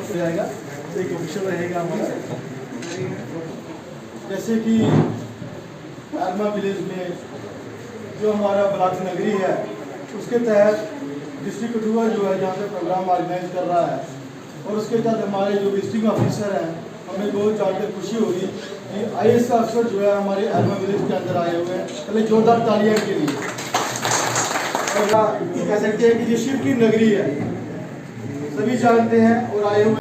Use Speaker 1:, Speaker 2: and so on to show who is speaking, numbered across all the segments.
Speaker 1: जाएगा एक ऑफिसर रहेगा हमारा। जैसे कि आरमा विलेज में जो हमारा ब्लॉक नगरी है उसके तहत डिस्ट्रिक्ट कठुआ जो है जहाँ पे प्रोग्राम ऑर्गेनाइज कर रहा है, और उसके तहत हमारे जो डिस्ट्रिक्ट ऑफिसर हैं हमें बहुत जानकर खुशी होगी कि IAS का अफसर जो है हमारे आरमा विलेज के अंदर आए हुए हैं। पहले जोरदार तालियां के लिए। और कह सकते हैं कि ये शिव की नगरी है, सभी जानते हैं और आए हुए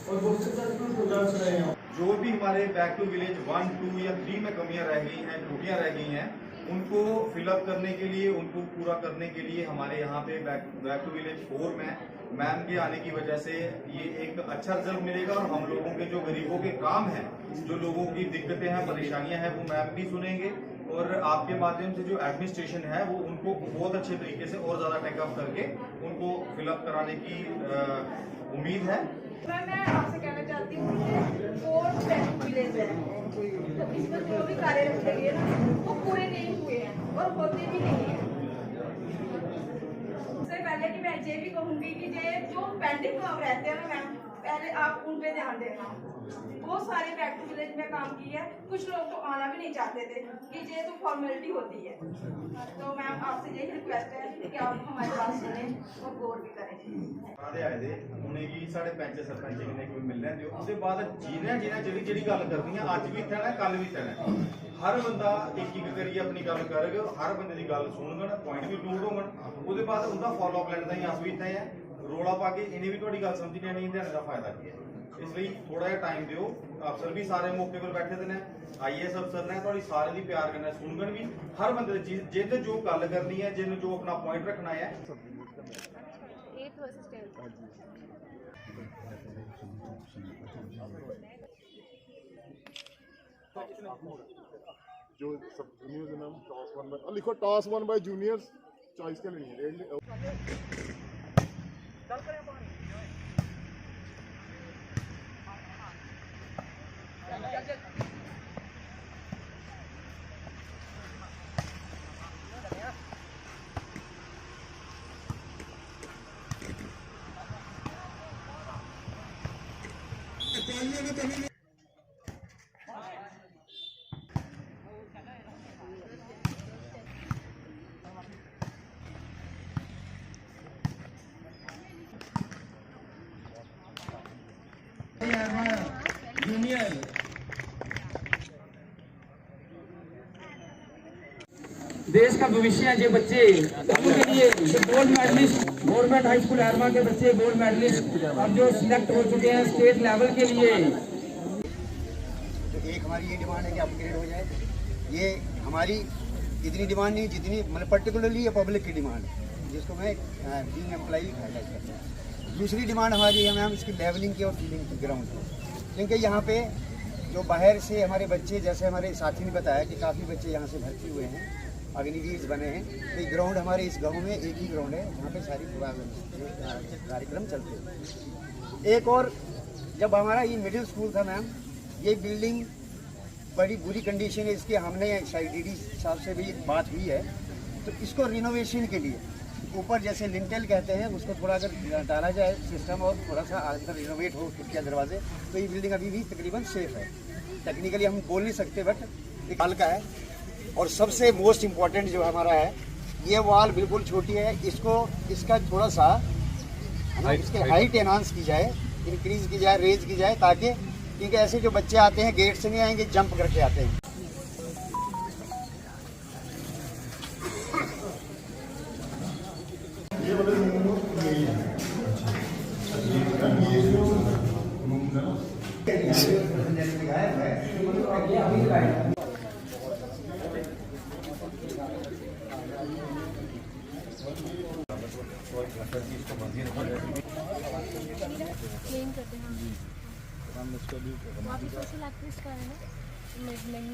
Speaker 1: और बहुत सक्सेसफुल प्रोग्राम रहे हैं।
Speaker 2: जो भी हमारे बैक टू विलेज 1, 2 या 3 में कमियां रह गई हैं, त्रुटियां रह गई हैं, उनको फिलअप करने के लिए, उनको पूरा करने के लिए हमारे यहाँ पे बैक टू विलेज 4 में मैम के आने की वजह से ये एक अच्छा रिजल्ट मिलेगा। और हम लोगों के जो गरीबों के काम हैं, जो लोगों की दिक्कतें हैं, परेशानियां हैं, वो मैम भी सुनेंगे और आपके माध्यम से जो एडमिनिस्ट्रेशन है वो उनको बहुत अच्छे तरीके से और ज्यादा टेकअप करके उनको फिलअप कराने की उम्मीद है।
Speaker 3: मैं आपसे कहना चाहती हूँ कि 4 विलेज है, तो इसमें जो भी कार्य रखे गए ना वो पूरे नहीं हुए हैं और होते भी नहीं है। सबसे पहले कि मैं ये भी कहूँगी कि जो पेंडिंग काम रहते हैं ना मैम, पहले आप उन पे ध्यान देना। बहुत सारे बैक टू विलेज में काम की है, कुछ लोग तो आना भी नहीं चाहते थे कि ये तो फॉर्मेलिटी होती है। तो मैम आपसे यही रिक्वेस्ट है कि आप हमारी बात सुने और गौर भी करें।
Speaker 2: आए थे उन्हें की साढ़े पैंच सरपंच ने कोई मिलना है उसके बाद जिन्हें जी गल करनी है, अज भी इतना कल भी इतना हर बंदा एक करिए अपनी गल करेगा, हर बंदे की गल सुनगन, पॉइंट भी नोट होगन, उसके बाद उनका फॉलोअप लैने का अस भी इतना है। रोला पा के इन्हें भी थोड़ी गल समझनी नहीं, ध्यान का फायदा की है। इसलिए थोड़ा जहा टाइम दो, अफसर भी सारे मौके पर बैठे थे, IAS अफसर ने थोड़ी सारे की प्यार करना, सुनगन भी हर बंदे जिन्हें जो गल करनी है, जिन्हें जो अपना पॉइंट रखना है।
Speaker 4: जो सब जूनियर्स है ना, टॉस 1 बाय लिखो, टॉस 1 बाय जूनियर्स चॉइस के लिए
Speaker 5: देश का भविष्य है जो बच्चे, उनके लिए gold medalist government high school Arma के बच्चे गोल्ड मेडलिस्ट अब जो सिलेक्ट हो चुके हैं स्टेट लेवल के लिए।
Speaker 6: तो एक हमारी ये डिमांड है कि अपग्रेड हो जाए। ये हमारी इतनी डिमांड नहीं जितनी मतलब पर्टिकुलरली ये पब्लिक की डिमांड है, जिसको मैं बीइंग एम्प्लॉई हाईलाइट करता हूँ। दूसरी डिमांड हमारी है मैम इसकी लेवलिंग की और फीलिंग की ग्राउंड की, क्योंकि यहाँ पे जो बाहर से हमारे बच्चे, जैसे हमारे साथी ने बताया कि काफ़ी बच्चे यहाँ से भर्ती हुए हैं, अग्निवीर बने हैं। तो ये ग्राउंड हमारे इस गांव में एक ही ग्राउंड है जहाँ पे सारी कार्यक्रम चलते हैं। एक और जब हमारा ये मिडिल स्कूल था मैम, ये बिल्डिंग बड़ी बुरी कंडीशन है इसकी, हमने DD साहब से भी बात हुई है। तो इसको रिनोवेशन के लिए ऊपर जैसे लिंटेल कहते हैं उसको थोड़ा अगर डाला जाए सिस्टम और थोड़ा सा अंदर रिनोवेट हो खिड़कियाँ दरवाजे, तो ये बिल्डिंग अभी भी तकरीबन सेफ है। टेक्निकली हम बोल नहीं सकते बट एक हाल का है। और सबसे मोस्ट इम्पॉर्टेंट जो हमारा है, ये वॉल बिल्कुल छोटी है, इसका थोड़ा सा इसकी हाइट एनहांस की जाए, इंक्रीज की जाए, रेज की जाए, ताकि क्योंकि ऐसे जो बच्चे आते हैं गेट से नहीं आएंगे, जंप करके आते हैं।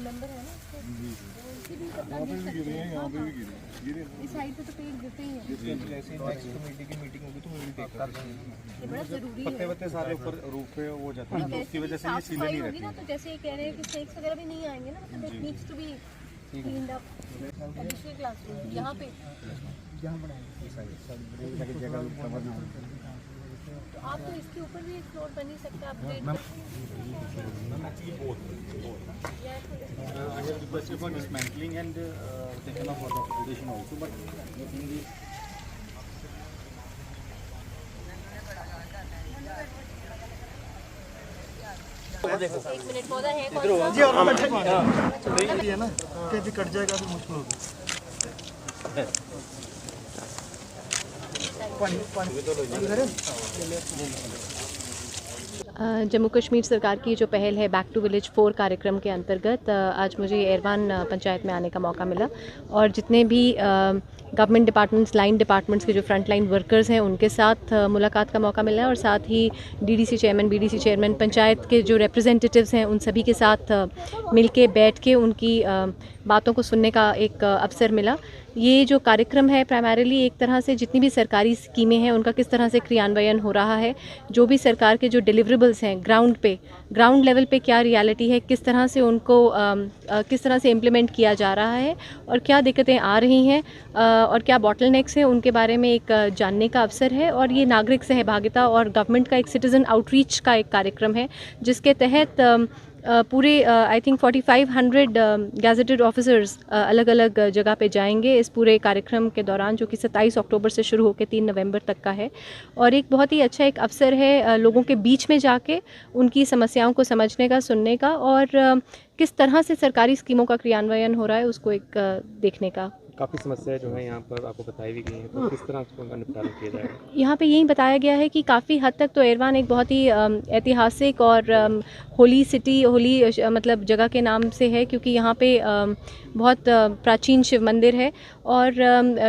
Speaker 7: मेंबर है ना, इस साइड पे तो पेड़ गिरते ही हैं।
Speaker 8: जैसे नेक्स्ट कमेटी की मीटिंग होगी तो वो भी देख कर
Speaker 7: ये बड़ा जरूरी है।
Speaker 8: पत्ते सारे ऊपर रूफ पे हो जाते हैं, तो उसकी वजह से ये सीले नहीं रहती
Speaker 7: ना। तो जैसे कह रहे हैं कि स्नेक्स वगैरह भी नहीं आएंगे ना, मतलब it needs to be cleaned up. दूसरे क्लासरूम यहाँ पे तो आप तो इसके ऊपर भी एक फ्लोर बन ही सकता है upgrade
Speaker 8: I have requested for dismantling and taken off for the upgradation also, but the thing is
Speaker 7: एक मिनट पौधा है कौन सा?
Speaker 1: जी और है ना कि जी कट जाएगा तो मुश्किल होगा।
Speaker 7: जम्मू कश्मीर सरकार की जो पहल है बैक टू विलेज 4 कार्यक्रम के अंतर्गत आज मुझे एरवान पंचायत में आने का मौका मिला और जितने भी गवर्नमेंट डिपार्टमेंट्स, लाइन डिपार्टमेंट्स के जो फ्रंट लाइन वर्कर्स हैं उनके साथ मुलाकात का मौका मिला है और साथ ही DDC chairman, BDC chairman, panchayat के जो रिप्रेजेंटेटिव्स हैं उन सभी के साथ मिलके बैठ के उनकी बातों को सुनने का एक अवसर मिला। ये जो कार्यक्रम है प्राइमरीली एक तरह से जितनी भी सरकारी स्कीमें हैं उनका किस तरह से क्रियान्वयन हो रहा है, जो भी सरकार के जो डिलीवरेबल्स हैं ग्राउंड लेवल पे क्या रियलिटी है, किस तरह से उनको किस तरह से इम्प्लीमेंट किया जा रहा है और क्या दिक्कतें आ रही हैं और क्या बॉटलनेक्स हैं, उनके बारे में एक जानने का अवसर है। और ये नागरिक सहभागिता और गवर्नमेंट का एक सिटीज़न आउटरीच का एक कार्यक्रम है जिसके तहत पूरे आई थिंक 4500 गैजेटेड ऑफिसर्स अलग अलग जगह पे जाएंगे इस पूरे कार्यक्रम के दौरान, जो कि 27 अक्टूबर से शुरू होकर 3 नवंबर तक का है। और एक बहुत ही अच्छा एक अवसर है लोगों के बीच में जाके उनकी समस्याओं को समझने का, सुनने का और किस तरह से सरकारी स्कीमों का क्रियान्वयन हो रहा है उसको एक देखने का।
Speaker 9: काफ़ी समस्याएं जो है यहाँ पर आपको बताई भी गई हैं, तो किस तरह से उनका निपटारा किया जाएगा?
Speaker 7: यहाँ पे यही बताया गया है कि काफ़ी हद तक तो एरवान एक बहुत ही ऐतिहासिक और होली सिटी, होली मतलब जगह के नाम से है क्योंकि यहाँ पे बहुत प्राचीन शिव मंदिर है और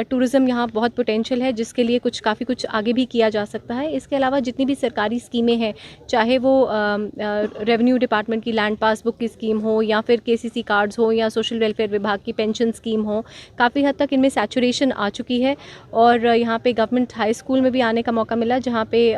Speaker 7: टूरिज़्म यहाँ बहुत पोटेंशियल है जिसके लिए काफ़ी कुछ आगे भी किया जा सकता है। इसके अलावा जितनी भी सरकारी स्कीमें हैं, चाहे वो रेवेन्यू डिपार्टमेंट की लैंड पासबुक की स्कीम हो या फिर KCC कार्ड्स हो या सोशल वेलफेयर विभाग की पेंशन स्कीम हो, काफ़ी हद तक इनमें सैचुरेशन आ चुकी है। और यहाँ पे गवर्नमेंट हाई स्कूल में भी आने का मौका मिला जहाँ पे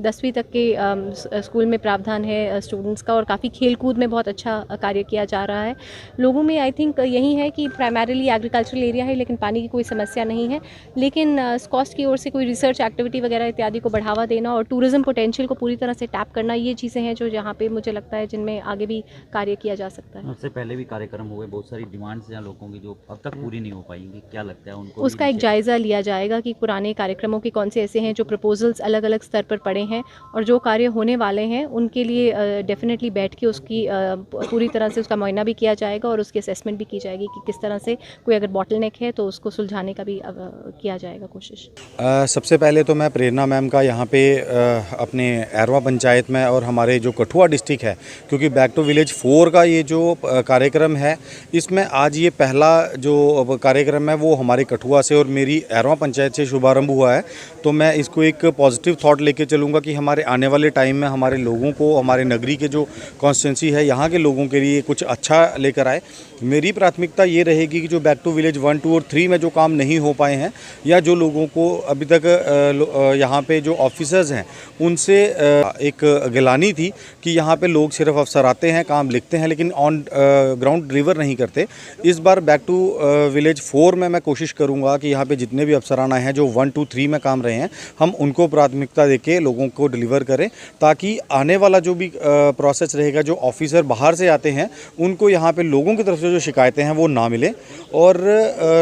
Speaker 7: 10वीं तक के स्कूल में प्रावधान है स्टूडेंट्स का और काफ़ी खेलकूद में बहुत अच्छा कार्य किया जा रहा है। लोगों में आई थिंक यही है कि प्राइमरीली एग्रीकल्चरल एरिया है लेकिन पानी की कोई समस्या नहीं है, लेकिन स्कॉस्ट की ओर से कोई रिसर्च एक्टिविटी वगैरह इत्यादि को बढ़ावा देना और टूरिज़्म पोटेंशियल को पूरी तरह से टैप करना, ये चीज़ें हैं जो यहाँ पे मुझे लगता है जिनमें आगे भी कार्य किया जा सकता है।
Speaker 10: उससे पहले भी कार्यक्रम हुए, बहुत सारी डिमांड्स हैं लोगों की जो अब तक पूरी नहीं हो पाएंगी, क्या लगता है उनको?
Speaker 7: उसका एक जायज़ा लिया जाएगा कि पुराने कार्यक्रमों के कौन से ऐसे हैं जो प्रपोजल्स अलग अलग स्तर पर पड़े हैं और जो कार्य होने वाले हैं उनके लिए डेफिनेटली बैठ के उसकी पूरी तरह से उसका मुआयना भी किया जाएगा और उसकी असेसमेंट भी की जाएगी कि किस तरह से कोई अगर बॉटलनेक है तो उसको सुलझाने का भी किया जाएगा कोशिश।
Speaker 8: सबसे पहले तो मैं प्रेरणा मैम का यहाँ पे अपने एरवा पंचायत में और हमारे जो कठुआ डिस्ट्रिक्ट है, क्योंकि बैक टू विलेज 4 का ये जो कार्यक्रम है इसमें आज ये पहला जो कार्यक्रम है वो हमारे कठुआ से और मेरी एरवा पंचायत से शुभारंभ हुआ है। तो मैं इसको एक पॉजिटिव थॉट लेके चलूँगा कि हमारे आने वाले टाइम में हमारे लोगों को, हमारे नगरी के जो कॉन्स्टिट्यूंसी है यहाँ के लोगों के लिए कुछ अच्छा लेकर आए। मेरी प्राथमिकता ये रहेगी कि जो बैक टू विलेज 1, 2 और 3 में जो काम नहीं हो पाए हैं या जो लोगों को अभी तक यहाँ पे जो ऑफिसर्स हैं उनसे एक गिलानी थी कि यहाँ पे लोग सिर्फ अफसर आते हैं, काम लिखते हैं लेकिन ऑन ग्राउंड डिलीवर नहीं करते। इस बार बैक टू विलेज 4 में मैं कोशिश करूँगा कि यहाँ पे जितने भी अफसराना हैं जो 1, 2, 3 में काम रहे हैं हम उनको प्राथमिकता देके लोगों को डिलीवर करें, ताकि आने वाला जो भी प्रोसेस रहेगा, जो ऑफिसर बाहर से आते हैं उनको यहाँ पे लोगों की तरफ से जो शिकायतें हैं वो ना मिले। और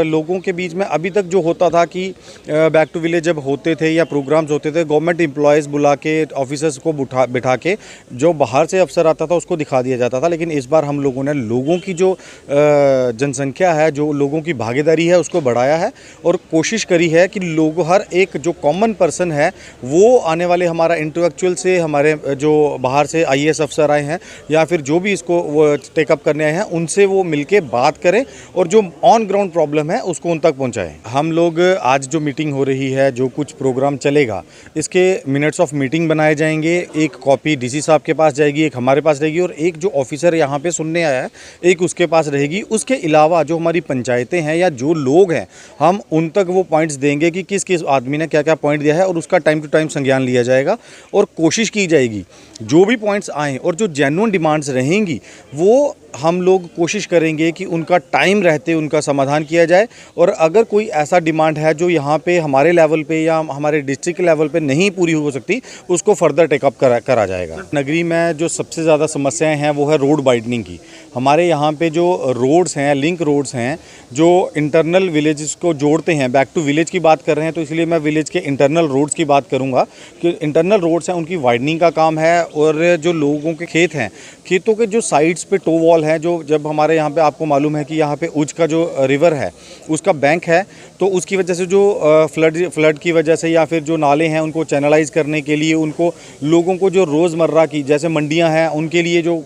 Speaker 8: लोगों के बीच में अभी तक जो होता था कि बैक टू विलेज जब होते थे या प्रोग्राम्स होते थे, गवर्नमेंट एम्प्लॉयज़ बुला के ऑफिसर्स को बिठा के जो बाहर से अफसर आता था उसको दिखा दिया जाता था। लेकिन इस बार हम लोगों ने लोगों की जो जनसंख्या है, जो लोगों की भागीदारी है उसको बढ़ाया है और कोशिश करी है कि लोग, हर एक जो कॉमन पर्सन है वो आने वाले हमारा इंटेलेक्चुअल से, हमारे जो बाहर से IAS अफसर आए हैं या फिर जो भी इसको वो टेकअप करने आए हैं उनसे वो मिलके बात करें और जो ऑन ग्राउंड प्रॉब्लम है उसको उन तक पहुंचाएं। हम लोग आज जो मीटिंग हो रही है, जो कुछ प्रोग्राम चलेगा, इसके मिनट्स ऑफ मीटिंग बनाए जाएंगे। एक कॉपी DC साहब के पास जाएगी, एक हमारे पास रहेगी और एक जो ऑफिसर यहाँ पे सुनने आया है एक उसके पास रहेगी। उसके अलावा जो हमारी पंचायतें हैं या जो लोग हैं हम उन तक वो पॉइंट्स देंगे कि किस किस आदमी ने क्या क्या पॉइंट दिया है और उसका टाइम टू टाइम संज्ञान लिया जाएगा और कोशिश की जाएगी जो भी पॉइंट्स आएँ और जो जेन्युइन डिमांड्स रहेंगी वो हम लोग कोशिश करेंगे कि उनका टाइम रहते उनका समाधान किया जाए, और अगर कोई ऐसा डिमांड है जो यहाँ पे हमारे लेवल पे या हमारे डिस्ट्रिक्ट लेवल पे नहीं पूरी हो सकती, उसको फर्दर टेकअप करा जाएगा। नगरी में जो सबसे ज़्यादा समस्याएं हैं वो है रोड वाइडनिंग की। हमारे यहाँ पे जो रोड्स हैं, लिंक रोड्स हैं, जो इंटरनल विलेजेस को जोड़ते हैं, बैक टू विलेज की बात कर रहे हैं तो इसलिए मैं विलेज के इंटरनल रोड्स की बात करूँगा कि इंटरनल रोड्स हैं उनकी वाइडनिंग का काम है। और जो लोगों के खेत हैं, खेतों के जो साइड्स पे टो वॉल है, जो जब हमारे यहाँ पे आपको मालूम है कि यहाँ पे उज का जो रिवर है उसका बैंक है, तो उसकी वजह से जो फ्लड की वजह से या फिर जो नाले हैं उनको चैनलाइज करने के लिए उनको लोगों को जो रोज़मर्रा की जैसे मंडियाँ हैं उनके लिए जो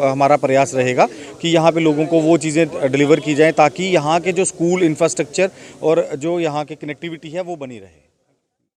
Speaker 8: हमारा प्रयास रहेगा कि यहाँ पे लोगों को वो चीज़ें डिलीवर की जाएँ ताकि यहाँ के जो स्कूल इंफ्रास्ट्रक्चर और जो यहाँ की कनेक्टिविटी है वो बनी रहे।